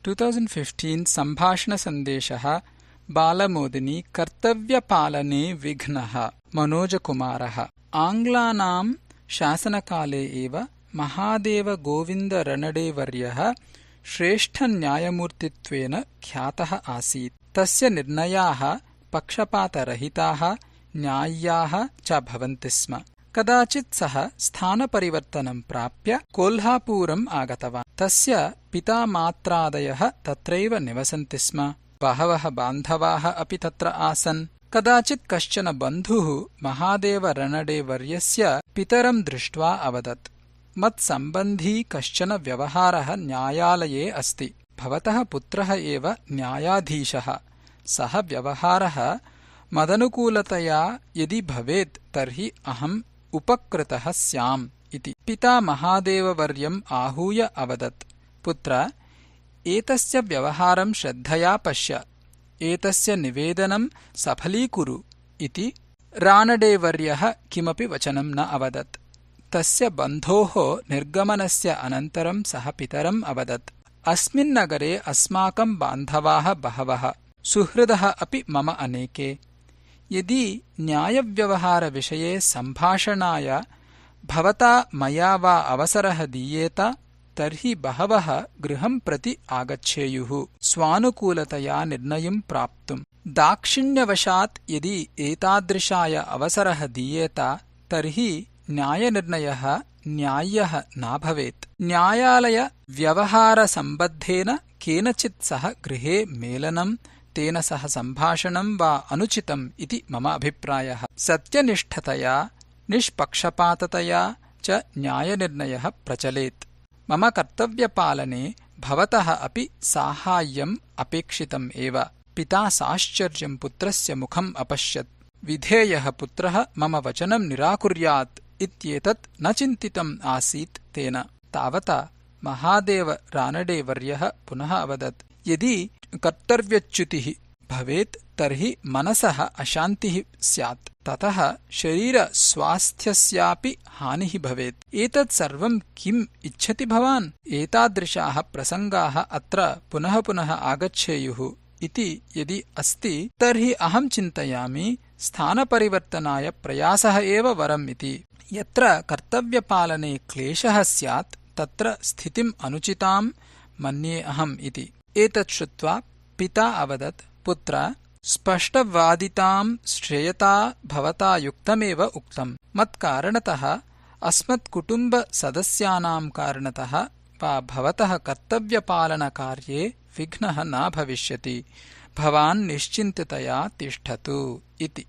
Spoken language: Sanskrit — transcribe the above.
2015 सम्भाषणसन्देशः बालमोदिनी कर्तव्यपालने विघ्नः मनोजकुमारः आङ्ग्लानां शासनकाले एव महादेवगोविन्दरणडेवर्यः श्रेष्ठन्यायमूर्तित्वेन ख्यातः आसीत्। तस्य निर्णयाः पक्षपातरहिताः न्याय्याः च भवन्ति स्म। कदाचित् सः स्थानपरिवर्तनं प्राप्य कोल्हापुरम् आगतवान्। तस्य पितामात्रादयः तत्रैव निवसन्ति स्म। बहवः बान्धवाः अपि तत्र आसन्। कदाचित् कश्चन बन्धुः महादेवरणडेवर्यस्य पितरं दृष्ट्वा अवदत्, मत्सम्बन्धी कश्चन व्यवहारः न्यायालये अस्ति। भवतः पुत्रः एव न्यायाधीशः। सः व्यवहारः मदनुकूलतया यदि भवेत् तर्हि अहम् उपकृतः स्याम् इति। पिता महादेववर्यम् आहूय अवदत्, पुत्र, एतस्य व्यवहारं श्रद्धया पश्य, एतस्य निवेदनं सफलीकुरु इति। रानडेवर्यः किमपि वचनं न अवदत्। तस्य बन्धोः निर्गमनस्य अनन्तरं सः पितरम् अवदत्, अस्मिन् नगरे अस्माकं बान्धवाः बहवः, सुहृदः अपि मम अनेके। यदि न्यायव्यवहारविषये सम्भाषणाय भवता मया वा अवसरः दीयेत तर्हि बहवः गृहं प्रति आगच्छेयुः स्वानुकूलतया निर्णयं प्राप्तुम्। दाक्षिण्यवशात् यदि एतादृशाय अवसरः दीयेत तर्हि न्यायनिर्णयः न्याय्यः न भवेत्। न्यायालयव्यवहारसम्बद्धेन केनचित् सह गृहे मेलनं, तेन सह सम्भाषणं वा अनुचितम् इति मम अभिप्रायः। सत्यनिष्ठतया निष्पक्षपाततया च न्यायनिर्णयः प्रचलेत्। मम कर्तव्यपालने भवतः अपि साहाय्यम् अपेक्षितम् एव। पिता साश्चर्यं पुत्रस्य मुखम् अपश्यत्। विधेयः पुत्रः मम वचनं निराकुर्यात् इत्येतत् न चिन्तितम् आसीत् तेन। तावता महादेवरानडेवर्यः पुनः अवदत्, यदि कर्तव्यच्युतिः भवेत् तर्हि मनसः अशान्तिः स्यात्, ततः शरीरस्वास्थ्यस्यापि हानिः भवेत्। एतत् सर्वं किम् इच्छति भवान्? एतादृशाः प्रसङ्गाः अत्र पुनः पुनः आगच्छेयुः इति यदि अस्ति तर्हि अहं चिन्तयामि स्थानपरिवर्तनाय प्रयासः एव वरम् इति। यत्र कर्तव्यपालने क्लेशः स्यात् तत्र स्थितिम् अनुचितां मन्ये अहम् इति। एतत् श्रुत्वा पिता अवदत्, पुत्र, स्पष्टवादितां श्रेयता भवता युक्तमेव उक्तम्। मत्कारणतः अस्मत्कुटुम्बसदस्यानां कारणतः वा भवतः कर्तव्यपालनकार्ये विघ्नः न भविष्यति। भवान् निश्चिन्ततया तिष्ठतु इति।